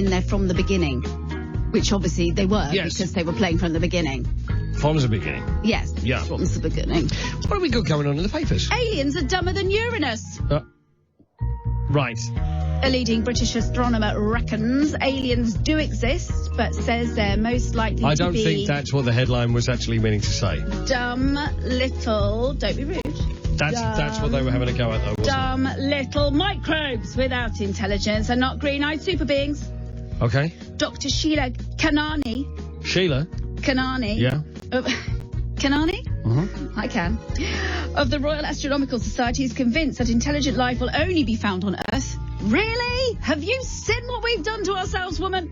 in there from the beginning, which obviously they were, Yes. because they were playing from the beginning. From the beginning. Yes, Yeah. from the beginning. What have we got going on in the papers? Aliens are dumber than Uranus. Right. A leading British astronomer reckons aliens do exist, but says they're most likely to be... I don't think that's what the headline was actually meaning to say. Dumb little... Don't be rude. That's what they were having a go at, though, wasn't Dumb little microbes without intelligence and not green-eyed super beings. it? Okay. Dr. Sheila Kanani. Sheila? Kanani. Yeah. Kanani? Mm-hmm. I can. Of the Royal Astronomical Society is convinced that intelligent life will only be found on Earth. Really? Have you seen what we've done to ourselves, woman?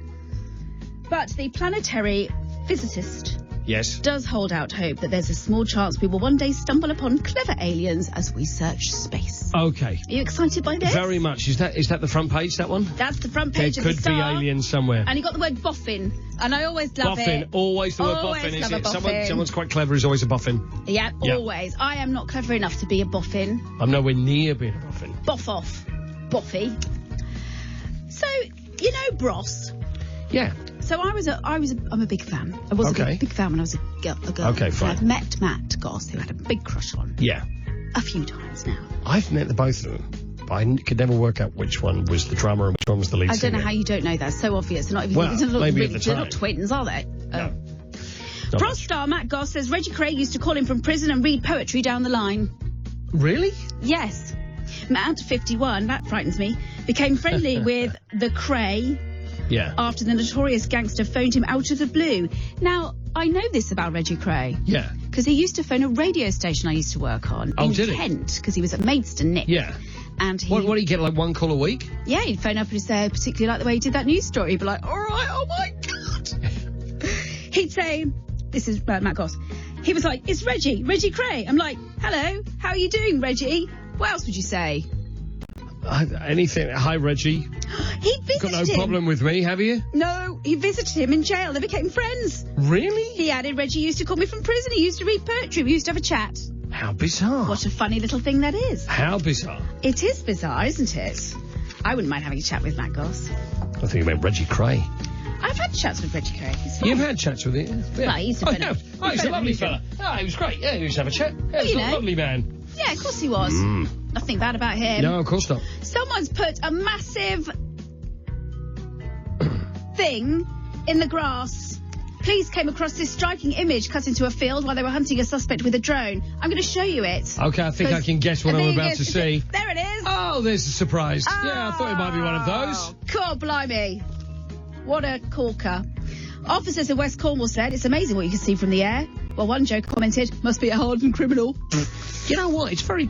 But the planetary physicist Yes. does hold out hope that there's a small chance we will one day stumble upon clever aliens as we search space. Okay. Are you excited by this? Very much. Is that the front page, that one? That's the front page There of the could be Star. aliens somewhere. And you got the word boffin, and I always love Boffin. it. Always the word Always boffin, is love a it? boffin. Someone's quite clever is always a boffin. Yeah, Yeah. always. I am not clever enough to be a boffin. I'm nowhere near being a boffin. Boff off. Boffy. So, you know Bros? Yeah. So I'm a big fan. I was Okay. a big fan when I was a girl. Okay, fine. I've met Matt Goss, who I had a big crush on, Yeah. a few times now. I've met the both of them, but I could never work out which one was the drummer and which one was the lead I singer. don't know how you don't know that. It's so obvious. They're not even. Well, they're not maybe really, at the they're time. not twins, are they? No. Bros star Matt Goss says Reg Kray used to call him from prison and read poetry down the line. Really? Yes. Matt, 51, that frightens me, became friendly with the Kray Yeah. after the notorious gangster phoned him out of the blue. Now, I know this about Reggie Kray. Yeah. Because he used to phone a radio station I used to work on in did he? Kent, because he was at Maidstone, Nick. Yeah. And he, What do you get, like one call a week? yeah, he'd phone up and say, particularly like the way he did that news story, he'd be like, all right, oh my God. He'd say, this is Matt Goss, he was like, it's Reggie Kray. I'm like, hello, how are you doing, Reggie? What else would you say? Anything. Hi, Reggie. He visited Got no him. problem with me, have you? No, he visited him in jail. They became friends. Really? He added, Reggie used to call me from prison. He used to read poetry. We used to have a chat. How bizarre. What a funny little thing that is. How bizarre. It is bizarre, isn't it? I wouldn't mind having a chat with Matt Goss. I think you meant Reggie Kray. I've had chats with Reggie Kray. He's fine. You've had chats with him? Yeah. Well, he's a oh, bit yeah. of- Oh, he's a bit of lovely a fella. Oh, he was great. Yeah, he used to have a chat. Yeah, he's You a know. lovely man. Yeah, of course he was. Nothing bad about him. No, of course not. Someone's put a massive thing in the grass. Police came across this striking image cut into a field while they were hunting a suspect with a drone. I'm going to show you it. Okay, I think I can guess what I'm about to see. There it is. Oh, there's a surprise. Yeah, I thought it might be one of those. God blimey. What a corker. Officers in West Cornwall said it's amazing what you can see from the air. Well, one Joe commented, must be a hardened criminal. You know what? It's very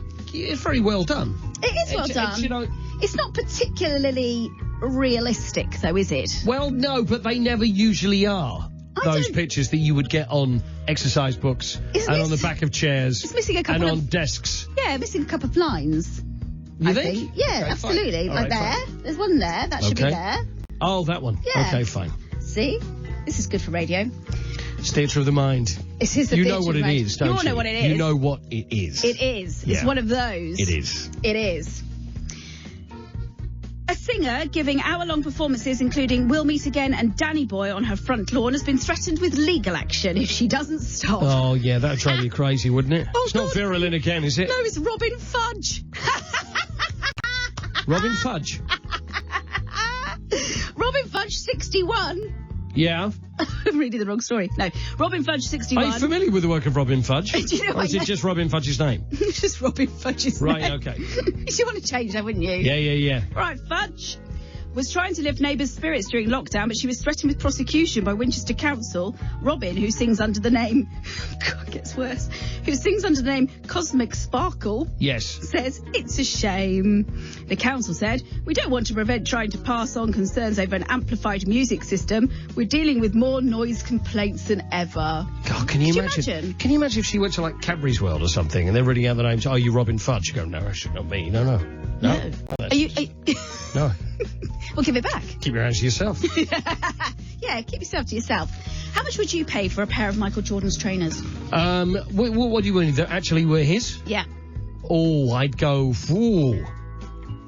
well done. It is well done. You know, It's not particularly realistic, though, is it? well, no, but they never usually are. Those don't- pictures that you would get on exercise books Isn't and it? on the back of chairs It's missing a couple and on of- desks. Yeah, missing a couple of lines. You I think? Yeah, Okay, absolutely. fine. All Like right, there. fine. There's one there. That should be Okay. there. Oh, that one. Yeah. Okay, fine. See? This is good for radio. It's theatre of the mind. It is a You bit know what too it much. is, don't you? You all know what it is. You know what it is. It is. It's Yeah. one of those. It is. It is. A singer giving hour-long performances, including We'll Meet Again and Danny Boy on her front lawn, has been threatened with legal action if she doesn't stop. Oh, yeah, that'd drive you crazy, wouldn't it? Oh, It's not God. Vera Lynn again, is it? No, it's Robin Fudge. Robin Fudge. Robin Fudge, 61. Yeah. I'm reading the wrong story. No, Robin Fudge, 61. Are you familiar with the work of Robin Fudge? Do you know or what is it I- just Robin Fudge's name? It's just Robin Fudge's Right, name. okay. You want to change that, wouldn't you? Yeah. Right, Fudge was trying to lift neighbours' spirits during lockdown, but she was threatened with prosecution by Winchester Council. Robin, who sings under the name... God, it gets worse. Who sings under the name Cosmic Sparkle... Yes. says it's a shame. The council said, we don't want to prevent trying to pass on concerns over an amplified music system. We're dealing with more noise complaints than ever. God, can you Could you imagine? imagine? Can you imagine if she went to, like, Cadbury's World or something, and they're reading out the names, are you Robin Fudge? You go, no, that should not be. No. No. that's- Are you... No. Well, give it back. Keep your hands to yourself. Yeah, keep yourself to yourself. How much would you pay for a pair of Michael Jordan's trainers? What do you mean? That actually were his? Yeah. Oh, I'd go for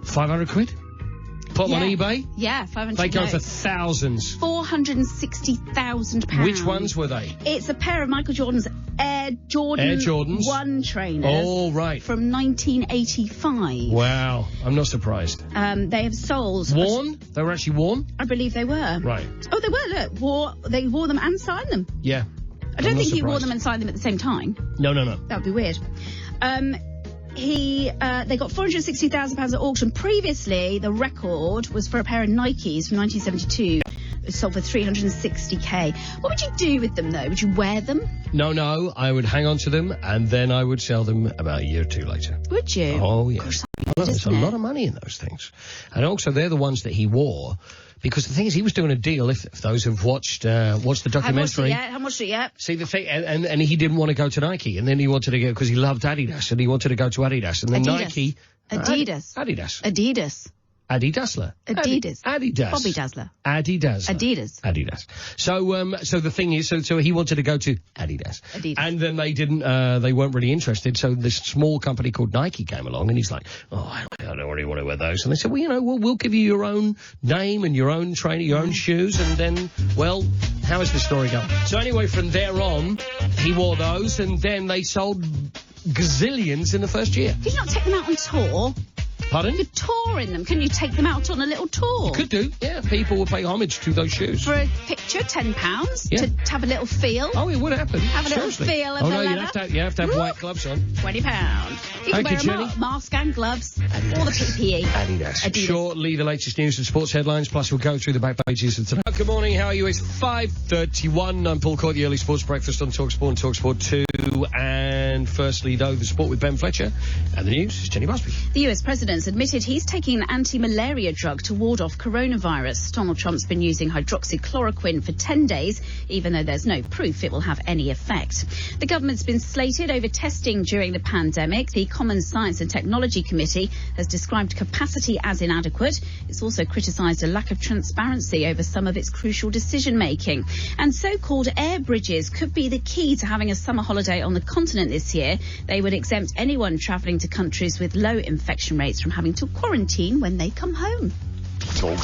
500 quid. Put them on eBay? Yeah, 500. They go for thousands. £460,000. Which ones were they? It's a pair of Michael Jordan's Air Jordans 1 trainers. Oh, right. From 1985. Wow, I'm not surprised. They have sold... Worn? They were actually worn? I believe they were. Right. Oh, they were, look. They wore them and signed them. Yeah. I don't think he wore them and signed them at the same time. No. That would be weird. They got £460,000 at auction. Previously, the record was for a pair of Nikes from 1972. It was sold for $360K. What would you do with them, though? Would you wear them? No. I would hang on to them, and then I would sell them about a year or two later. Would you? Oh, yeah. Gosh, There's a lot of money in those things. And also, they're the ones that he wore. Because the thing is, he was doing a deal, if those have watched the documentary. I haven't watched it yet. See, the thing, and he didn't want to go to Nike, and then he wanted to go, because he loved Adidas, and he wanted to go to Adidas, and then Nike... Adidas. Adidasler. Adidas. Adidas. Bobby Dazzler. Adidas. So the thing is, so he wanted to go to Adidas. And then they didn't, they weren't really interested, so this small company called Nike came along, and he's like, I don't really want to wear those. And they said, well, we'll give you your own name and your own training, your own shoes, and then, well, how is the story going? So anyway, from there on, he wore those, and then they sold gazillions in the first year. Did you not take them out on tour? Pardon? You could tour in them. Can you take them out on a little tour? You could do, yeah. People will pay homage to those shoes. For a picture, £10, to have a little feel. Oh, it would happen. Have a little feel of the leather. You have to have white gloves on. £20. You can wear a mask and gloves. Adidas. All the PPE. Adidas. Shortly, the latest news and sports headlines, plus we'll go through the back pages of today. Good morning, how are you? It's 5:31. I'm Paul Court, the early sports breakfast on talkSPORT and talkSPORT 2. And firstly, though, the sport with Ben Fletcher. And the news is Jenny Barsby. The US president's admitted he's taking an anti-malaria drug to ward off coronavirus. Donald Trump's been using hydroxychloroquine for 10 days, even though there's no proof it will have any effect. The government's been slated over testing during the pandemic. The Common Science and Technology Committee has described capacity as inadequate. It's also criticised a lack of transparency over some of its crucial decision-making. And so-called air bridges could be the key to having a summer holiday on the continent this year. They would exempt anyone travelling to countries with low infection rates from having to quarantine when they come home. Talk.